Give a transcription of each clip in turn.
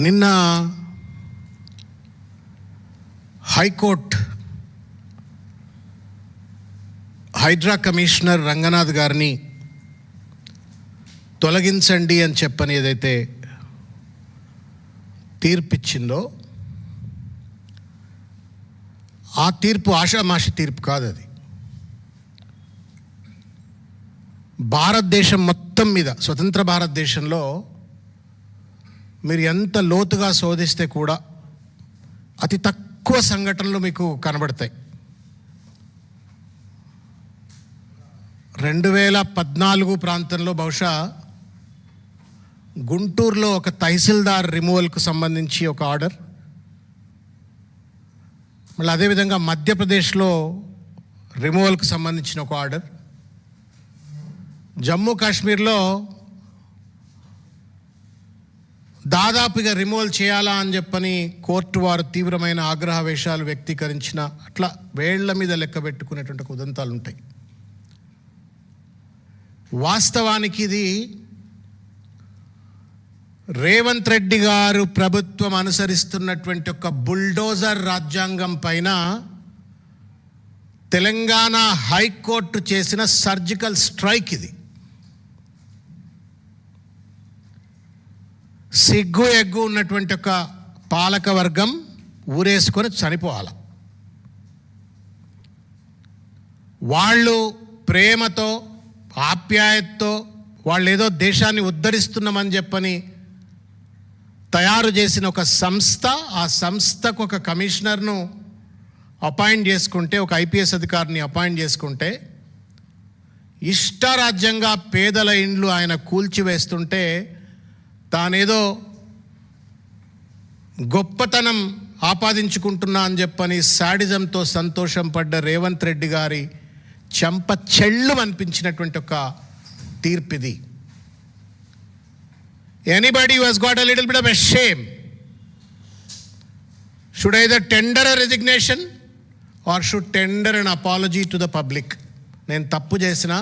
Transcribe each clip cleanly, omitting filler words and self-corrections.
నిన్న high court Hydraa commissioner Ranganath గారిని తొలగించండి అని చెప్పని ఏదైతే తీర్పిచ్చిందో ఆ తీర్పు ఆషామాషి తీర్పు కాదు. అది భారతదేశం మొత్తం మీద, స్వతంత్ర భారతదేశంలో మీరు ఎంత లోతుగా శోధిస్తే కూడా అతి తక్కువ సంఘటనలు మీకు కనబడతాయి. 2014 ప్రాంతంలో బహుశా గుంటూరులో ఒక తహసీల్దార్ రిమూవల్కు సంబంధించి ఒక ఆర్డర్, మళ్ళీ అదేవిధంగా మధ్యప్రదేశ్లో రిమూవల్కు సంబంధించిన ఒక ఆర్డర్, జమ్మూ కాశ్మీర్లో దాదాపుగా రిమూవల్ చేయాలా అని చెప్పని కోర్టు వారు తీవ్రమైన ఆగ్రహవేశాలు వ్యక్తీకరించిన, అట్లా వేళ్ల మీద లెక్క పెట్టుకునేటువంటి ఉదంతాలు ఉంటాయి. వాస్తవానికి ఇది రేవంత్ రెడ్డి గారు ప్రభుత్వం అనుసరిస్తున్నటువంటి ఒక బుల్డోజర్ రాజ్యాంగం పైన తెలంగాణ హైకోర్టు చేసిన సర్జికల్ స్ట్రైక్. ఇది సిగ్గు ఎగ్గు ఉన్నటువంటి ఒక పాలక వర్గం ఊరేసుకొని చనిపోవాలి. వాళ్ళు ప్రేమతో ఆప్యాయతతో వాళ్ళు ఏదో దేశాన్ని ఉద్ధరిస్తున్నామని చెప్పని తయారు చేసిన ఒక సంస్థ, ఆ సంస్థకు ఒక కమిషనర్ను అపాయింట్ చేసుకుంటే, ఒక ఐపీఎస్ అధికారిని అపాయింట్ చేసుకుంటే, ఇష్టారాజ్యంగా పేదల ఇండ్లు ఆయన కూల్చివేస్తుంటే తానేదో గొప్పతనం ఆపాదించుకుంటున్నా అని చెప్పని శాడిజంతో సంతోషం పడ్డ రేవంత్ రెడ్డి గారి చెంప చెళ్ళు అనిపించినటువంటి ఒక తీర్పిది. Anybody who has got a little bit of a shame should either tender a resignation or should tender an apology to the public. నేను తప్పు చేసిన,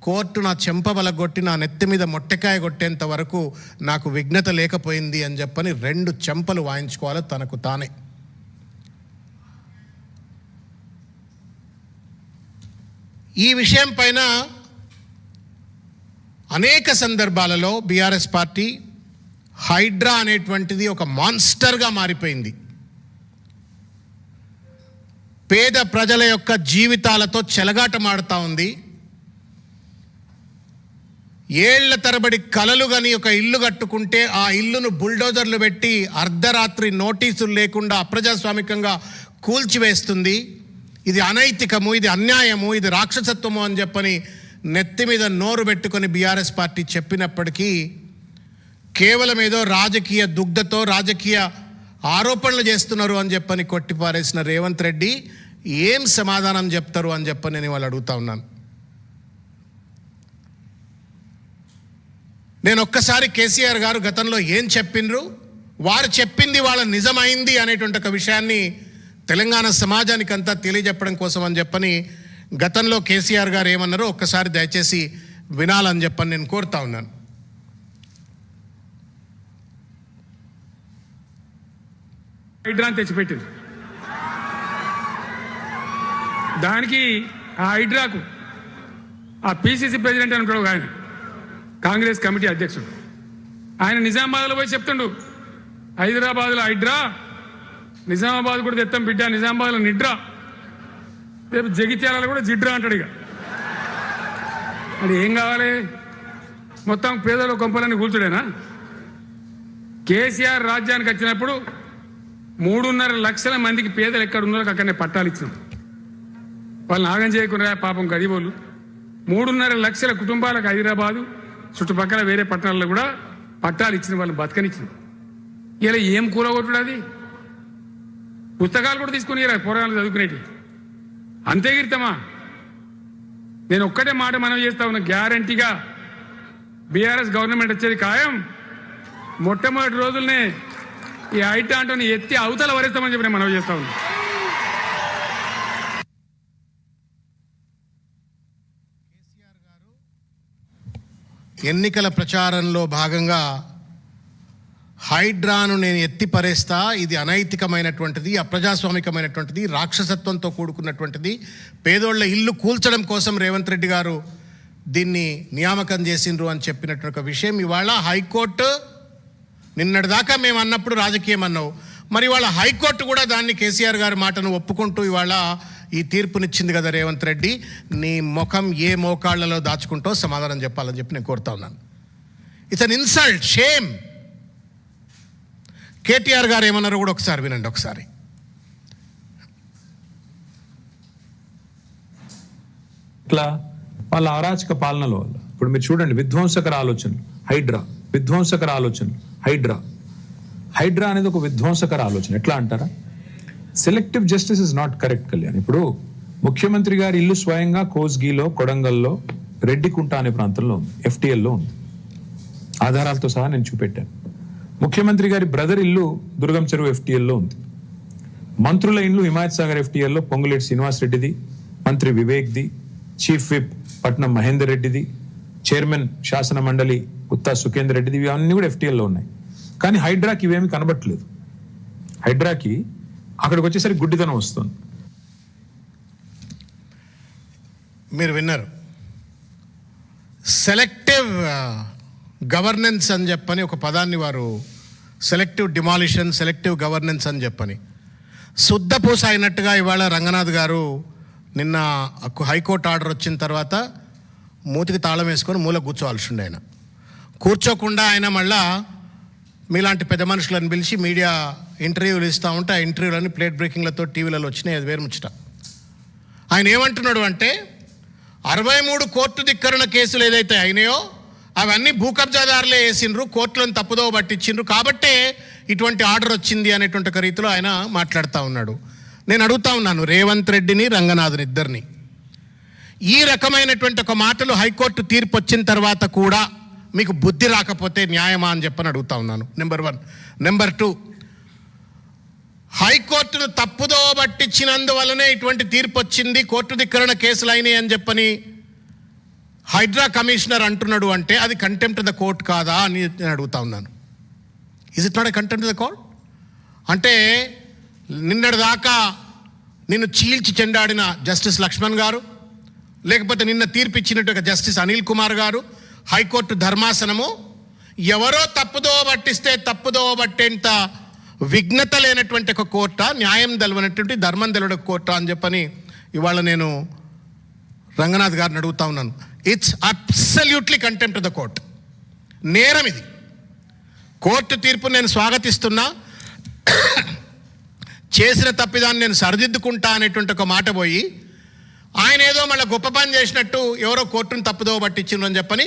కోర్టు నా చెంప బలగొట్టి నా నెత్తి మీద మొట్టకాయ కొట్టేంత వరకు నాకు విఘ్నత లేకపోయింది అని చెప్పని 2 చెంపలు వాయించుకోవాలి తనకు తానే. ఈ విషయం పైన అనేక సందర్భాలలో బీఆర్ఎస్ పార్టీ హైడ్రా అనేటువంటిది ఒక మాన్స్టర్గా మారిపోయింది. పేద ప్రజల యొక్క జీవితాలతో చెలగాటమాడుతూ ఉంది. ఏళ్ల తరబడి కలలు గని ఒక ఇల్లు కట్టుకుంటే ఆ ఇల్లును బుల్డోజర్లు పెట్టి అర్ధరాత్రి నోటీసులు లేకుండా అప్రజాస్వామికంగా కూల్చివేస్తుంది. ఇది అనైతికము, ఇది అన్యాయము, ఇది రాక్షసత్వము అని చెప్పని నెత్తి మీద నోరు పెట్టుకొని బీఆర్ఎస్ పార్టీ చెప్పినప్పటికీ కేవలం ఏదో రాజకీయ దుగ్ధతో రాజకీయ ఆరోపణలు చేస్తున్నారు అని చెప్పని కొట్టిపారేసిన రేవంత్ రెడ్డి ఏం సమాధానం చెప్తారు అని చెప్పని నేను వాళ్ళు అడుగుతా ఉన్నాను. నేను ఒక్కసారి కేసీఆర్ గారు గతంలో ఏం చెప్పిండ్రు, వారు చెప్పింది వాళ్ళ నిజమైంది అనేటువంటి ఒక విషయాన్ని తెలంగాణ సమాజానికి అంతా తెలియజెప్పడం కోసం అని చెప్పని గతంలో కేసీఆర్ గారు ఏమన్నారో ఒక్కసారి దయచేసి వినాలని చెప్పని నేను కోరుతా ఉన్నాను. హైడ్రా తెచ్చిపెట్టింది. దానికి ఆ హైడ్రాకు ఆ పిసిసి ప్రెసిడెంట్ అని ఉంటాడు ఆయన, కాంగ్రెస్ కమిటీ అధ్యక్షుడు, ఆయన నిజామాబాద్లో పోయి చెప్తుండు, హైదరాబాద్లో హైడ్రా, నిజామాబాద్ కూడా తెత్తాం బిడ్డ, నిజామాబాద్లో నిడ్రా, రేపు జగిత్యాలలో కూడా జిడ్రా అంటాడు. ఇక అది ఏం కావాలి? మొత్తం పేదల కొంపలన్నీ కూల్చుడేనా? కేసీఆర్ రాజ్యానికి వచ్చినప్పుడు 3.5 లక్షల మందికి పేదలు ఎక్కడ ఉన్నారో అక్కడనే పట్టాలు ఇచ్చినాం. వాళ్ళని ఆగం చేయకుండా పాపం గరీబోళ్ళు 3.5 లక్షల కుటుంబాలకు హైదరాబాదు చుట్టుపక్కల వేరే పట్టణాల్లో కూడా పట్టాలు ఇచ్చిన వాళ్ళని బతకనిచ్చినాం. ఇలా ఏం కూలగొట్టుడు? అది పుస్తకాలు కూడా తీసుకుని పోరాటాలు చదువుకునేటి అంతే గిరితమా? నేను ఒక్కటే మాట మనం చేస్తా ఉన్నా, గ్యారంటీగా బీఆర్ఎస్ గవర్నమెంట్ వచ్చేది ఖాయం. మొట్టమొదటి రోజులనే ఈ హైడ్రా అంటూ ఎత్తి అవతల వరేస్తామని చెప్పి మనం చేస్తా ఉన్నాం. ఎన్నికల ప్రచారంలో భాగంగా హైడ్రాను నేను ఎత్తిపరేస్తా, ఇది అనైతికమైనటువంటిది, అప్రజాస్వామికమైనటువంటిది, రాక్షసత్వంతో కూడుకున్నటువంటిది, పేదోళ్ల ఇల్లు కూల్చడం కోసం రేవంత్ రెడ్డి గారు దీన్ని నియామకం చేసిండ్రు అని చెప్పినటువంటి ఒక విషయం ఇవాళ హైకోర్టు, నిన్నటిదాకా మేము అన్నప్పుడు రాజకీయం అన్నావు, మరి ఇవాళ హైకోర్టు కూడా దాన్ని కేసీఆర్ గారి మాటను ఒప్పుకుంటూ ఇవాళ ఈ తీర్పునిచ్చింది కదా రేవంత్ రెడ్డి. నీ ముఖం ఏ మోకాళ్లలో దాచుకుంటూ సమాధానం చెప్పాలని చెప్పి నేను కోరుతా ఉన్నాను. It's an insult, shame. KTR గారు ఏమన్నారో కూడా ఒకసారి వినండి. ఒకసారి ఇట్లా వాళ్ళ అరాచక పాలనల వల్ల ఇప్పుడు మీరు చూడండి, విధ్వంసకర ఆలోచనలు హైడ్రా, విధ్వంసకర ఆలోచనలు హైడ్రా అనేది ఒక విధ్వంసకర ఆలోచన. ఎట్లా అంటారా? Selective justice is not correct Kalyan. ఇప్పుడు ముఖ్యమంత్రి గారి ఇల్లు స్వయంగా కోస్గిలో, కొడంగల్లో, రెడ్డికుంట అనే ప్రాంతంలో ఉంది, FTL లో ఉంది. ఆధారాలతో సహా నేను చూపెట్టాను. ముఖ్యమంత్రి గారి బ్రదర్ ఇల్లు దుర్గం చెరువు FTL లో ఉంది. మంత్రుల ఇల్లు హిమాయత్ సాగర్ FTL లో పొంగులేటి శ్రీనివాస్ రెడ్డిది, మంత్రి వివేక్ది, చీఫ్ విప్ పట్నం మహేందర్ రెడ్డిది, చైర్మన్ శాసన మండలి ఉత్తా సుఖేందర్ రెడ్డిది, ఇవన్నీ కూడా FTL లో ఉన్నాయి. కానీ హైడ్రాకి ఇవేమి కనబట్టలేదు. హైడ్రాకి అక్కడికి వచ్చేసరికి గుడ్డితనం వస్తుంది. మీరు విన్నారు, సెలెక్టివ్ గవర్నెన్స్ అని చెప్పని ఒక పదాన్ని వారు, సెలెక్టివ్ డిమాలిషన్, సెలెక్టివ్ గవర్నెన్స్ అని చెప్పని శుద్ధపూస అయినట్టుగా ఇవాళ రంగనాథ్ గారు నిన్న హైకోర్టు ఆర్డర్ వచ్చిన తర్వాత మూతికి తాళం వేసుకొని మూల కూర్చోవాల్సి ఉండే. ఆయన కూర్చోకుండా ఆయన మళ్ళా మీలాంటి పెద్ద మనుషులను పిలిచి మీడియా ఇంటర్వ్యూలు ఇస్తూ ఉంటే ఆ ఇంటర్వ్యూలన్నీ ప్లేట్ బ్రేకింగ్లతో టీవీలలో వచ్చినాయి. అది వేరు ముచ్చట. ఆయన ఏమంటున్నాడు అంటే 63 కోర్టు ధిక్కరణ కేసులు ఏదైతే అయినాయో అవన్నీ భూకబ్జాదారులే వేసిండ్రు, కోర్టులను తప్పుదో పట్టించిండ్రు, కాబట్టే ఇటువంటి ఆర్డర్ వచ్చింది అనేటువంటి ఒక రీతిలో ఆయన మాట్లాడుతూ ఉన్నాడు. నేను అడుగుతా ఉన్నాను రేవంత్ రెడ్డిని, రంగనాథ్ని ఇద్దరిని, ఈ రకమైనటువంటి ఒక మాటలు హైకోర్టు తీర్పు వచ్చిన తర్వాత కూడా మీకు బుద్ధి రాకపోతే న్యాయమా అని చెప్పని అడుగుతా ఉన్నాను. నెంబర్ 1. నెంబర్ 2, హైకోర్టును తప్పుదో పట్టించినందువల్లనే ఇటువంటి తీర్పు వచ్చింది, కోర్టు ధిక్కరణ కేసులు అయినాయి అని చెప్పని హైడ్రా కమిషనర్ అంటున్నాడు అంటే అది కంటెంప్ట్ ఆఫ్ ద కోర్ట్ కాదా అని నేను అడుగుతా ఉన్నాను. Is it not a contempt of the court? అంటే నిన్నటిదాకా నిన్ను చీల్చి చెండాడిన జస్టిస్ లక్ష్మణ్ గారు, లేకపోతే నిన్న తీర్పు ఇచ్చినట్టు జస్టిస్ అనిల్ కుమార్ గారు, హైకోర్టు ధర్మాసనము ఎవరో తప్పుదో పట్టిస్తే తప్పుదో పట్టేంత విఘ్నత లేనటువంటి ఒక కోర్టా, న్యాయం తెలవనటువంటి ధర్మం తెలవడం కోర్టా అని చెప్పని ఇవాళ నేను రంగనాథ్ గారిని అడుగుతా ఉన్నాను. It's absolutely contempt of the court. నేరం ఇది. కోర్టు తీర్పు నేను స్వాగతిస్తున్నా, చేసిన తప్పిదాన్ని నేను సరిదిద్దుకుంటా అనేటువంటి ఒక మాట పోయి ఆయన ఏదో మళ్ళీ గొప్ప పని చేసినట్టు ఎవరో కోర్టును తప్పుదో పట్టించిండ్రు అని చెప్పని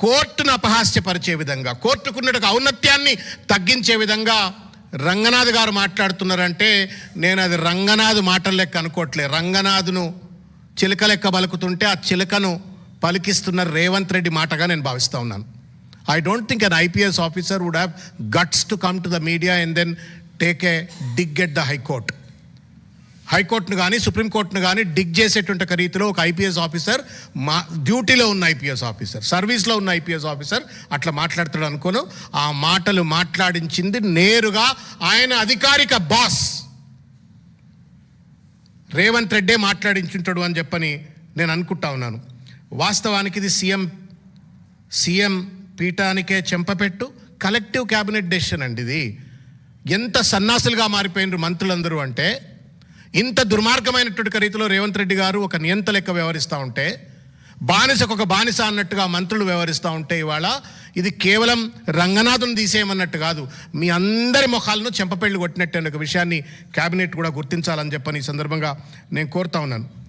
కోర్టును అపహాస్యపరిచే విధంగా, కోర్టుకున్న ఔన్నత్యాన్ని తగ్గించే విధంగా రంగనాథ్ గారు మాట్లాడుతున్నారంటే నేను అది రంగనాథ్ మాటల లెక్క అనుకోవట్లే. రంగనాథ్ను చిలుక లెక్క పలుకుతుంటే ఆ చిలుకను పలికిస్తున్న రేవంత్ రెడ్డి మాటగా నేను భావిస్తూ ఉన్నాను. I don't think an IPS officer would have guts to come to the media and then take a dig at the హైకోర్టును కానీ సుప్రీంకోర్టును కానీ డిగ్ చేసేటువంటి ఒక రీతిలో ఒక IPS ఆఫీసర్, మా డ్యూటీలో ఉన్న IPS ఆఫీసర్, సర్వీస్లో ఉన్న IPS ఆఫీసర్ అట్లా మాట్లాడుతాడు అనుకోను. ఆ మాటలు మాట్లాడించింది నేరుగా ఆయన అధికారిక బాస్ రేవంత్ రెడ్డే మాట్లాడించుంటాడు అని చెప్పని నేను అనుకుంటా ఉన్నాను. వాస్తవానికి ఇది సీఎం పీఠానికే చెంపపెట్టు, కలెక్టివ్ క్యాబినెట్ డెసిషన్ అండి ఇది. ఎంత సన్నాసులుగా మారిపోయినారు మంత్రులందరూ అంటే, ఇంత దుర్మార్గమైనటువంటి రీతిలో రేవంత్ రెడ్డి గారు ఒక నియంత లెక్క వ్యవహరిస్తూ ఉంటే, బానిసకు ఒక బానిస అన్నట్టుగా మంత్రులు వ్యవహరిస్తూ ఉంటే ఇవాళ ఇది కేవలం రంగనాథుని తీసేయమన్నట్టు కాదు, మీ అందరి ముఖాలను చెంపపెళ్ళు కొట్టినట్టు అనే ఒక విషయాన్ని క్యాబినెట్ కూడా గుర్తించాలని చెప్పని ఈ సందర్భంగా నేను కోరుతా ఉన్నాను.